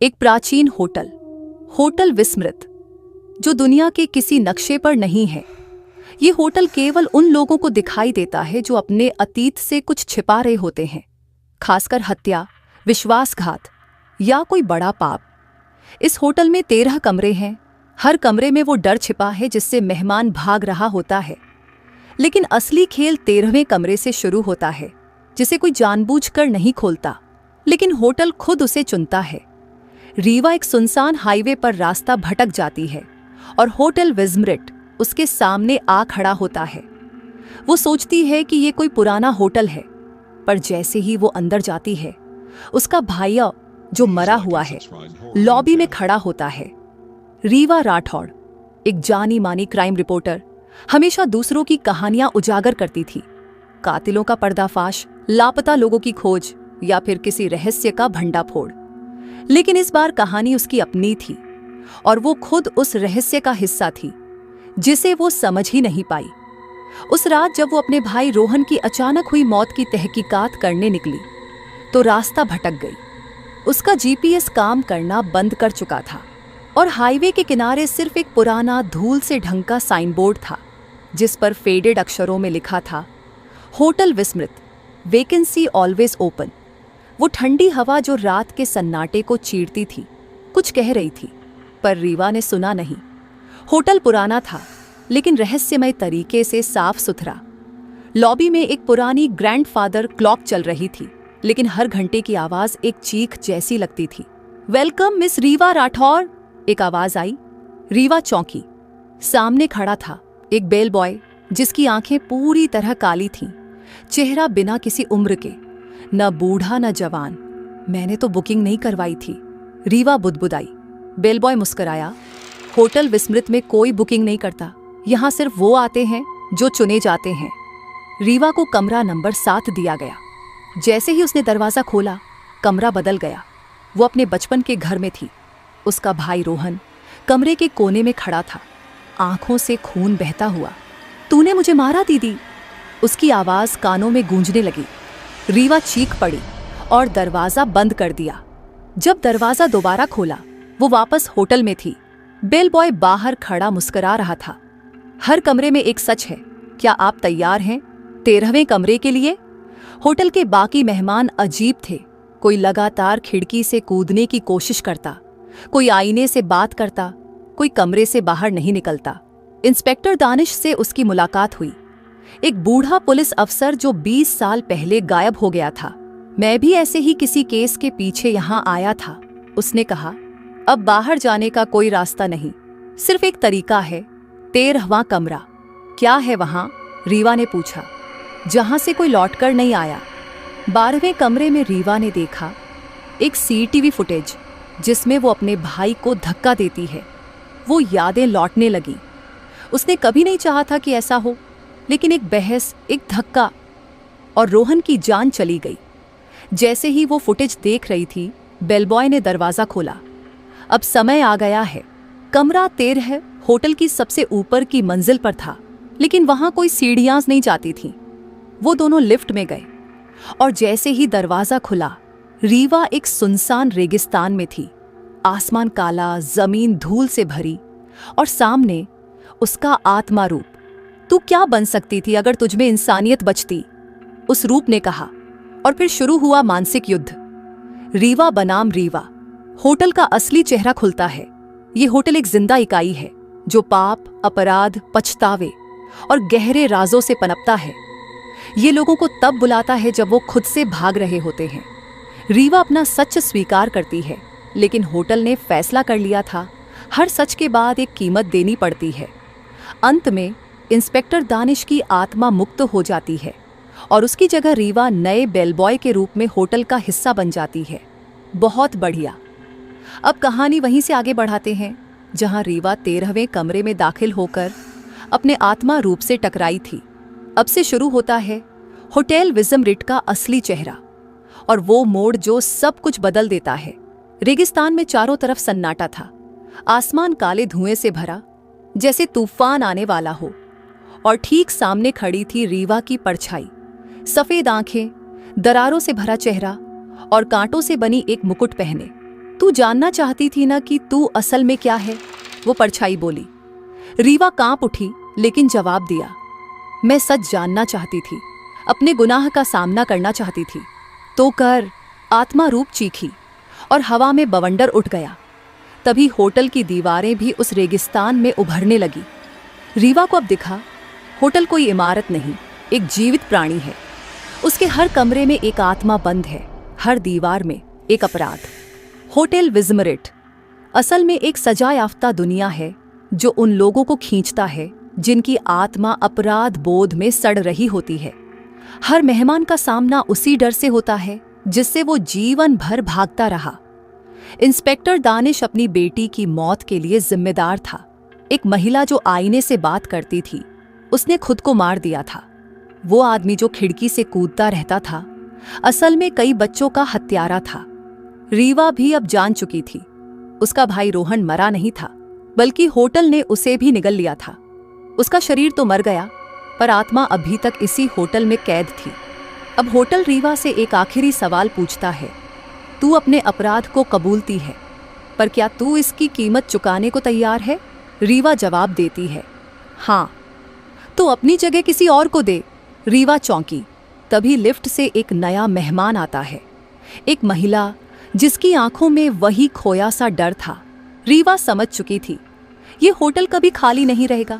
एक प्राचीन hotel, hotel विस्मृत, जो दुनिया के किसी नक्शे पर नहीं है। ये होटल केवल उन लोगों को दिखाई देता है जो अपने अतीत से कुछ छिपा रहे होते हैं, खासकर हत्या, विश्वासघात या कोई बड़ा पाप। इस होटल में 13 कमरे हैं। हर कमरे में वो डर छिपा है जिससे मेहमान भाग रहा होता है। लेकिन असली खेल 13वें कमरे से शुरू होता है, जिसे कोई जानबूझकर नहीं खोलता, लेकिन होटल खुद उसे चुनता है। रीवा एक सुनसान हाईवे पर रास्ता भटक जाती है और होटल विस्मृत उसके सामने आ खड़ा होता है। वो सोचती है कि ये कोई पुराना होटल है, पर जैसे ही वो अंदर जाती है, उसका भाइया जो मरा हुआ है लॉबी में खड़ा होता है। रीवा राठौड़, एक जानी मानी क्राइम रिपोर्टर, हमेशा दूसरों की कहानियां उजागर करती थी। कातिलों का पर्दाफाश, लापता लोगों की खोज या फिर किसी रहस्य का भंडाफोड़। लेकिन इस बार कहानी उसकी अपनी थी और वो खुद उस रहस्य का हिस्सा थी जिसे वो समझ ही नहीं पाई। उस रात जब वो अपने भाई रोहन की अचानक हुई मौत की तहकीकात करने निकली तो रास्ता भटक गई। उसका जीपीएस काम करना बंद कर चुका था और हाईवे के किनारे सिर्फ एक पुराना धूल से ढंका साइन बोर्ड था जिस पर फेडेड अक्षरों में लिखा था, होटल विस्मृत, वैकेंसी ऑलवेज ओपन। वो ठंडी हवा जो रात के सन्नाटे को चीरती थी कुछ कह रही थी, पर रीवा ने सुना नहीं। होटल पुराना था लेकिन रहस्यमय तरीके से साफ सुथरा। लॉबी में एक पुरानी ग्रैंडफादर क्लॉक चल रही थी, लेकिन हर घंटे की आवाज एक चीख जैसी लगती थी। वेलकम मिस रीवा राठौर, एक आवाज आई। रीवा चौंकी। सामने खड़ा था एक बेल बॉय जिसकी आंखें पूरी तरह काली थीं, चेहरा बिना किसी उम्र के, न बूढ़ा न जवान। मैंने तो बुकिंग नहीं करवाई थी, रीवा बुदबुदाई। बेल बॉय मुस्कुराया। होटल विस्मृत में कोई बुकिंग नहीं करता, यहाँ सिर्फ वो आते हैं जो चुने जाते हैं। रीवा को कमरा नंबर 7 दिया गया। जैसे ही उसने दरवाजा खोला, कमरा बदल गया। वो अपने बचपन के घर में थी। उसका भाई रोहन कमरे के कोने में खड़ा था, आंखों से खून बहता हुआ। तूने मुझे मारा दीदी, उसकी आवाज कानों में गूंजने लगी। रीवा चीख पड़ी और दरवाजा बंद कर दिया। जब दरवाजा दोबारा खोला, वो वापस होटल में थी। बेल बॉय बाहर खड़ा मुस्कुरा रहा था। हर कमरे में एक सच है, क्या आप तैयार हैं 13वें कमरे के लिए? होटल के बाकी मेहमान अजीब थे। कोई लगातार खिड़की से कूदने की कोशिश करता, कोई आईने से बात करता, कोई कमरे से बाहर नहीं निकलता। इंस्पेक्टर दानिश से उसकी मुलाकात हुई, एक बूढ़ा पुलिस अफसर जो 20 साल पहले गायब हो गया था। मैं भी ऐसे ही किसी केस के पीछे यहाँ आया था, उसने कहा। अब बाहर जाने का कोई रास्ता नहीं, सिर्फ एक तरीका है, 13वां कमरा। क्या है वहां? रीवा ने पूछा। जहां से कोई लौटकर नहीं आया। 12वें कमरे में रीवा ने देखा एक सीसीटीवी फुटेज जिसमें वो अपने भाई को धक्का देती है। वो यादें लौटने लगी। उसने कभी नहीं चाहा था कि ऐसा हो, लेकिन एक बहस, एक धक्का और रोहन की जान चली गई। जैसे ही वो फुटेज देख रही थी, बेलबॉय ने दरवाजा खोला। अब समय आ गया है। कमरा 13 होटल की सबसे ऊपर की मंजिल पर था, लेकिन वहां कोई सीढ़ियां नहीं जाती थीं। वो दोनों लिफ्ट में गए और जैसे ही दरवाजा खुला, रीवा एक सुनसान रेगिस्तान में थी। आसमान काला, जमीन धूल से भरी और सामने उसका आत्मा रूप। तू क्या बन सकती थी अगर तुझमें इंसानियत बचती, उस रूप ने कहा। और फिर शुरू हुआ मानसिक युद्ध। रीवा बनाम रीवा। होटल का असली चेहरा खुलता है। ये होटल एक जिंदा इकाई है जो पाप, अपराध, पछतावे और गहरे राजों से पनपता है। ये लोगों को तब बुलाता है जब वो खुद से भाग रहे होते हैं। रीवा अपना सच स्वीकार करती है, लेकिन होटल ने फैसला कर लिया था, हर सच के बाद एक कीमत देनी पड़ती है। अंत में इंस्पेक्टर दानिश की आत्मा मुक्त हो जाती है और उसकी जगह रीवा नए बेलबॉय के रूप में होटल का हिस्सा बन जाती है। बहुत बढ़िया। अब कहानी वहीं से आगे बढ़ाते हैं जहां रीवा 13वें कमरे में दाखिल होकर अपने आत्मा रूप से टकराई थी। अब से शुरू होता है होटल विस्मृत का असली चेहरा और वो मोड़ जो सब कुछ बदल देता है। रेगिस्तान में चारों तरफ सन्नाटा था। आसमान काले धुएं से भरा, जैसे तूफान आने वाला हो, और ठीक सामने खड़ी थी रीवा की परछाई। सफेद आंखें, दरारों से भरा चेहरा और कांटों से बनी एक मुकुट पहने। तू जानना चाहती थी ना कि तू असल में क्या है, वो परछाई बोली। रीवा कांप उठी लेकिन जवाब दिया, मैं सच जानना चाहती थी, अपने गुनाह का सामना करना चाहती थी। तो कर, आत्मा रूप चीखी और हवा में बवंडर उठ गया। तभी होटल की दीवारें भी उस रेगिस्तान में उभरने लगी। रीवा को अब दिखा, होटल कोई इमारत नहीं, एक जीवित प्राणी है। उसके हर कमरे में एक आत्मा बंद है, हर दीवार में एक अपराध। होटल विस्मरिट असल में एक सजा याफ्ता दुनिया है जो उन लोगों को खींचता है जिनकी आत्मा अपराध बोध में सड़ रही होती है। हर मेहमान का सामना उसी डर से होता है जिससे वो जीवन भर भागता रहा। इंस्पेक्टर दानिश अपनी बेटी की मौत के लिए जिम्मेदार था। एक महिला जो आईने से बात करती थी, उसने खुद को मार दिया था। वो आदमी जो खिड़की से कूदता रहता था, असल में कई बच्चों का हत्यारा था। रीवा भी अब जान चुकी थी, उसका भाई रोहन मरा नहीं था, बल्कि होटल ने उसे भी निगल लिया था। उसका शरीर तो मर गया, पर आत्मा अभी तक इसी होटल में कैद थी। अब होटल रीवा से एक आखिरी सवाल पूछता है, तू अपने अपराध को कबूलती है, पर क्या तू इसकी कीमत चुकाने को तैयार है? रीवा जवाब देती है, हाँ। तो अपनी जगह किसी और को दे। रीवा चौंकी। तभी लिफ्ट से एक नया मेहमान आता है, एक महिला जिसकी आंखों में वही खोया सा डर था। रीवा समझ चुकी थी, ये होटल कभी खाली नहीं रहेगा,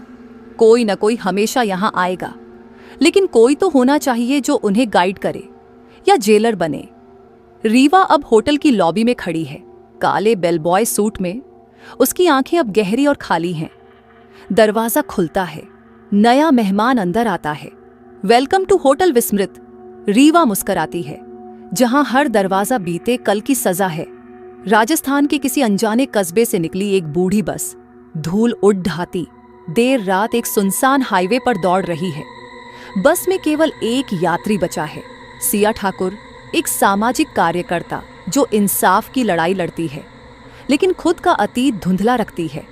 कोई न कोई हमेशा यहाँ आएगा, लेकिन कोई तो होना चाहिए जो उन्हें गाइड करे या जेलर बने। रीवा अब होटल की लॉबी में खड़ी है, काले बेलबॉय सूट में। उसकी आंखें अब गहरी और खाली हैं। दरवाजा खुलता है, नया मेहमान अंदर आता है। वेलकम टू होटल विस्मृत। रीवा मुस्कराती है। जहां हर दरवाजा बीते कल की सजा है। राजस्थान के किसी अनजाने कस्बे से निकली एक बूढ़ी बस धूल उड़ ढाती देर रात एक सुनसान हाईवे पर दौड़ रही है। बस में केवल एक यात्री बचा है, सिया ठाकुर, एक सामाजिक कार्यकर्ता जो इंसाफ की लड़ाई लड़ती है, लेकिन खुद का अतीत धुंधला रखती है।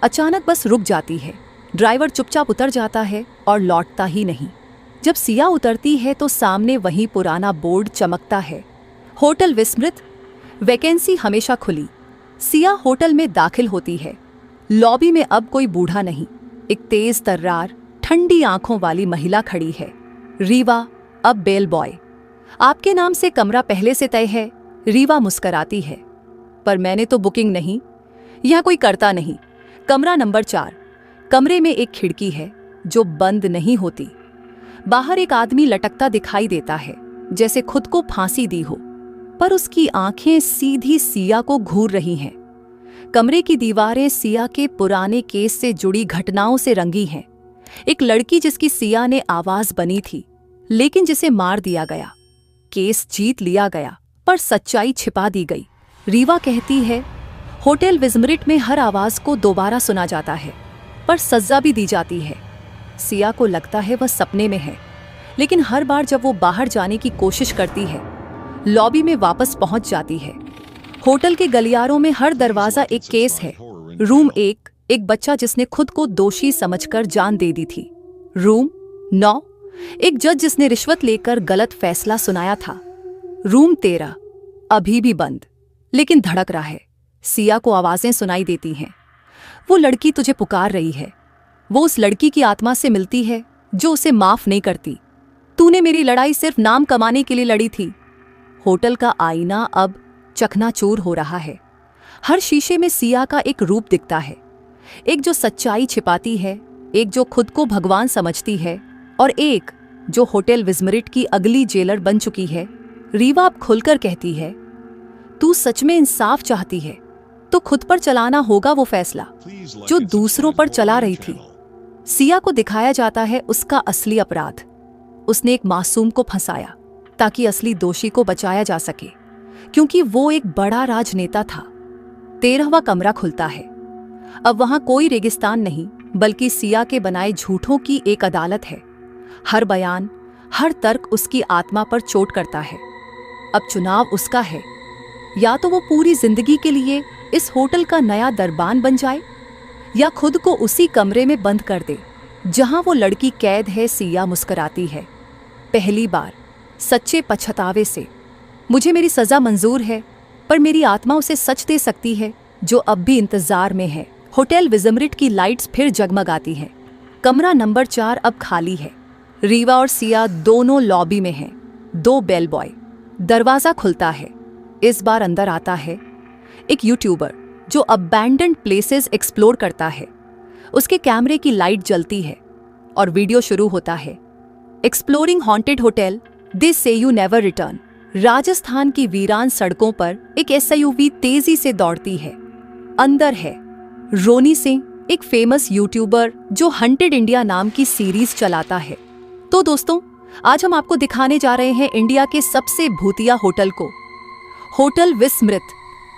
अचानक बस रुक जाती है, ड्राइवर चुपचाप उतर जाता है और लौटता ही नहीं। जब सिया उतरती है तो सामने वही पुराना बोर्ड चमकता है, होटल विस्मृत, वैकेंसी हमेशा खुली। सिया होटल में दाखिल होती है। लॉबी में अब कोई बूढ़ा नहीं, एक तेज तर्रार ठंडी आंखों वाली महिला खड़ी है। रीवा, अब बेल बॉय, आपके नाम से कमरा पहले से तय है। रीवा मुस्कराती है, पर मैंने तो बुकिंग नहीं, यह कोई करता नहीं। कमरा नंबर 4। कमरे में एक खिड़की है जो बंद नहीं होती। बाहर एक आदमी लटकता दिखाई देता है, जैसे खुद को फांसी दी हो, पर उसकी आंखें सीधी सिया को घूर रही हैं। कमरे की दीवारें सिया के पुराने केस से जुड़ी घटनाओं से रंगी हैं। एक लड़की जिसकी सिया ने आवाज बनी थी, लेकिन जिसे मार दिया गया। केस जीत लिया गया, पर सच्चाई छिपा दी गई। रीवा कहती है, होटल विस्मृत में हर आवाज को दोबारा सुना जाता है, पर सजा भी दी जाती है। सिया को लगता है वह सपने में है, लेकिन हर बार जब वो बाहर जाने की कोशिश करती है, लॉबी में वापस पहुंच जाती है। होटल के गलियारों में हर दरवाजा एक केस है। रूम 1, एक बच्चा जिसने खुद को दोषी समझकर जान दे दी थी। रूम 9, एक जज जिसने रिश्वत लेकर गलत फैसला सुनाया था। रूम 13, अभी भी बंद, लेकिन धड़क रहा है। सिया को आवाजें सुनाई देती हैं, वो लड़की तुझे पुकार रही है। वो उस लड़की की आत्मा से मिलती है जो उसे माफ नहीं करती। तूने मेरी लड़ाई सिर्फ नाम कमाने के लिए लड़ी थी। होटल का आईना अब चकनाचूर हो रहा है। हर शीशे में सिया का एक रूप दिखता है, एक जो सच्चाई छिपाती है, एक जो खुद को भगवान समझती है, और एक जो होटल विस्मृत की अगली जेलर बन चुकी है। रीवा अब खुलकर कहती है, तू सच में इंसाफ चाहती है तो खुद पर चलाना होगा वो फैसला जो दूसरों पर चला रही थी। सिया को दिखाया जाता है उसका असली अपराध। उसने एक मासूम को फंसाया ताकि असली दोषी को बचाया जा सके, क्योंकि वो एक बड़ा राजनेता था। 13वां कमरा खुलता है। अब वहां कोई रेगिस्तान नहीं, बल्कि सिया के बनाए झूठों की एक अदालत है। हर बयान, हर तर्क उसकी आत्मा पर चोट करता है। अब चुनाव उसका है, या तो वो पूरी जिंदगी के लिए इस होटल का नया दरबान बन जाए, या खुद को उसी कमरे में बंद कर दे जहां वो लड़की कैद है। सिया मुस्कुराती है, पहली बार सच्चे पछतावे से। मुझे मेरी सजा मंजूर है, पर मेरी आत्मा उसे सच दे सकती है जो अब भी इंतजार में है। होटल विजमरिट की लाइट्स फिर जगमगाती हैं। कमरा नंबर 4 अब खाली है। रीवा और सिया दोनों लॉबी में हैं। 2 बेल बॉय। दरवाजा खुलता है। इस बार अंदर आता है एक यूट्यूबर जो अबैंडन्ड प्लेसेस एक्सप्लोर करता है। उसके कैमरे की लाइट जलती है और वीडियो शुरू होता है। एक्सप्लोरिंग हॉन्टेड होटल, दे से यू नेवर रिटर्न। राजस्थान की वीरान सड़कों पर एक SUV तेजी से दौड़ती है। अंदर है रोनी सिंह, एक फेमस यूट्यूबर जो हंटेड इंडिया नाम की सीरीज चलाता है। तो दोस्तों, आज हम आपको दिखाने जा रहे हैं इंडिया के सबसे भूतिया होटल को, होटल विस्मृत।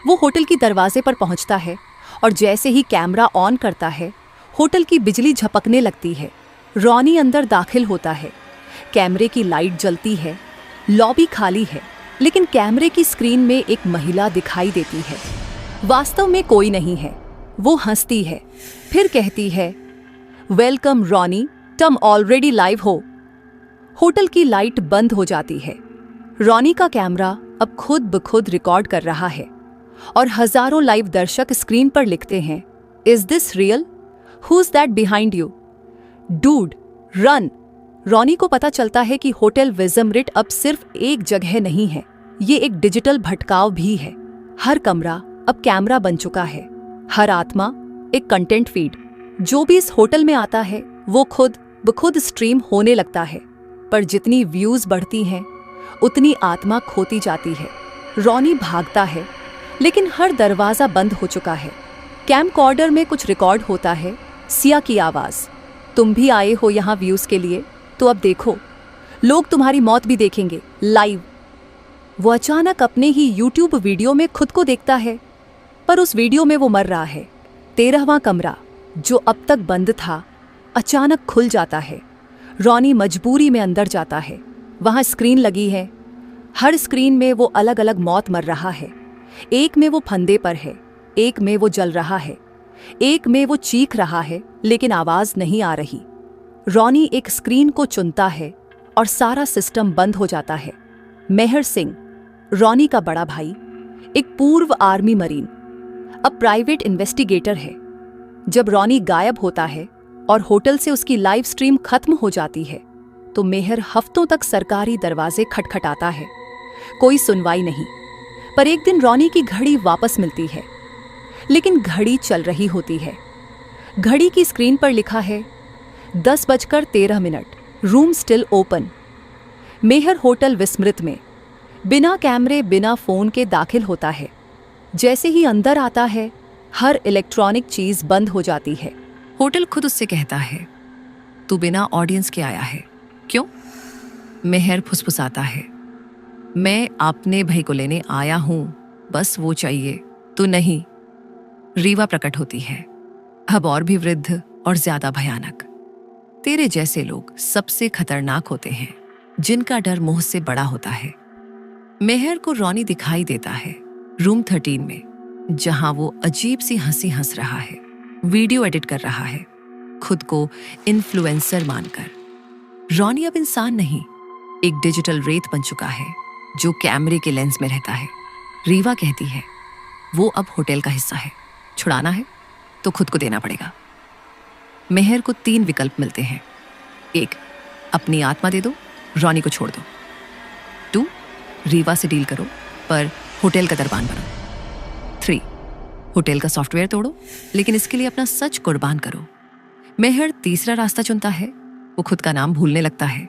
वो होटल की दरवाजे पर पहुंचता है और जैसे ही कैमरा ऑन करता है, होटल की बिजली झपकने लगती है। रॉनी अंदर दाखिल होता है। कैमरे की लाइट जलती है। लॉबी खाली है, लेकिन कैमरे की स्क्रीन में एक महिला दिखाई देती है। वास्तव में कोई नहीं है। वो हंसती है, फिर कहती है, वेलकम रॉनी, तुम ऑलरेडी लाइव हो। होटल की लाइट बंद हो जाती है। रॉनी का कैमरा अब खुद ब खुद रिकॉर्ड कर रहा है और हजारों लाइव दर्शक स्क्रीन पर लिखते हैं, is this real? Who is that behind you? Dude, run. Ronnie को पता चलता है कि होटल विजमरिट अब सिर्फ एक जगह नहीं है, ये एक डिजिटल भटकाव भी है। हर कमरा अब कैमरा बन चुका है। हर आत्मा एक कंटेंट फीड। जो भी इस होटल में आता है वो खुद ब खुद स्ट्रीम होने लगता है। पर जितनी व्यूज बढ़ती हैं, उतनी आत्मा खोती जाती है। रॉनी भागता है, लेकिन हर दरवाजा बंद हो चुका है। कैमकॉर्डर में कुछ रिकॉर्ड होता है। सिया की आवाज, तुम भी आए हो यहाँ व्यूज के लिए? तो अब देखो, लोग तुम्हारी मौत भी देखेंगे लाइव। वो अचानक अपने ही यूट्यूब वीडियो में खुद को देखता है, पर उस वीडियो में वो मर रहा है। 13वां कमरा, जो अब तक बंद था, अचानक खुल जाता है। रॉनी मजबूरी में अंदर जाता है। वहां स्क्रीन लगी है। हर स्क्रीन में वो अलग अलग मौत मर रहा है। एक में वो फंदे पर है, एक में वो जल रहा है, एक में वो चीख रहा है लेकिन आवाज नहीं आ रही। रॉनी एक स्क्रीन को चुनता है और सारा सिस्टम बंद हो जाता है। मेहर सिंह, रॉनी का बड़ा भाई, एक पूर्व आर्मी मरीन, अब प्राइवेट इन्वेस्टिगेटर है। जब रॉनी गायब होता है और होटल से उसकी लाइव स्ट्रीम खत्म हो जाती है, तो मेहर हफ्तों तक सरकारी दरवाजे खटखटाता है। कोई सुनवाई नहीं। पर एक दिन रॉनी की घड़ी वापस मिलती है, लेकिन घड़ी चल रही होती है। घड़ी की स्क्रीन पर लिखा है 10:13, रूम स्टिल ओपन। मेहर होटल विस्मृत में बिना कैमरे बिना फोन के दाखिल होता है। जैसे ही अंदर आता है, हर इलेक्ट्रॉनिक चीज बंद हो जाती है। होटल खुद उससे कहता है, तू बिना ऑडियंस के आया है, क्यों? मेहर फुसफुसाता है, मैं अपने भाई को लेने आया हूं, बस वो चाहिए, तू नहीं। रीवा प्रकट होती है, अब और भी वृद्ध और ज्यादा भयानक। तेरे जैसे लोग सबसे खतरनाक होते हैं, जिनका डर मुंह से बड़ा होता है। मेहर को रॉनी दिखाई देता है रूम 13 में, जहां वो अजीब सी हंसी हंस रहा है, वीडियो एडिट कर रहा है, खुद को इन्फ्लुएंसर मानकर। रॉनी अब इंसान नहीं, एक डिजिटल रेत बन चुका है जो कैमरे के लेंस में रहता है। रीवा कहती है, वो अब होटल का हिस्सा है, छुड़ाना है तो खुद को देना पड़ेगा। मेहर को 3 विकल्प मिलते हैं। 1, अपनी आत्मा दे दो, रॉनी को छोड़ दो। 2, रीवा से डील करो पर होटल का दरबान बनो। 3, होटल का सॉफ्टवेयर तोड़ो, लेकिन इसके लिए अपना सच कुर्बान करो। मेहर तीसरा रास्ता चुनता है। वो खुद का नाम भूलने लगता है।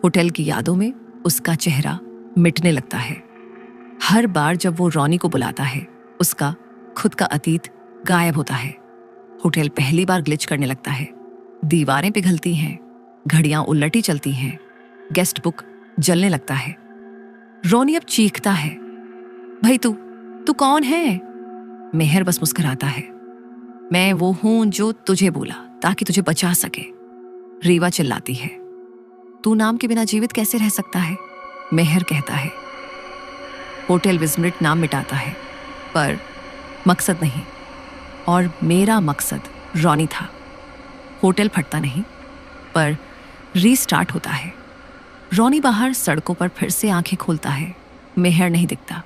होटल की यादों में उसका चेहरा मिटने लगता है। हर बार जब वो रॉनी को बुलाता है, उसका खुद का अतीत गायब होता है। होटल पहली बार ग्लिच करने लगता है। दीवारें पिघलती हैं, घड़ियां उलटी चलती हैं, गेस्ट बुक जलने लगता है। रॉनी अब चीखता है, भाई तू कौन है? मेहर बस मुस्कुराता है, मैं वो हूं जो तुझे बोला ताकि तुझे बचा सके। रीवा चिल्लाती है, तू नाम के बिना जीवित कैसे रह सकता है? मेहर कहता है, होटल विस्मृत नाम मिटाता है, पर मकसद नहीं। और मेरा मकसद रॉनी था। होटल फटता नहीं, पर रीस्टार्ट होता है। रॉनी बाहर सड़कों पर फिर से आंखें खोलता है। मेहर नहीं दिखता।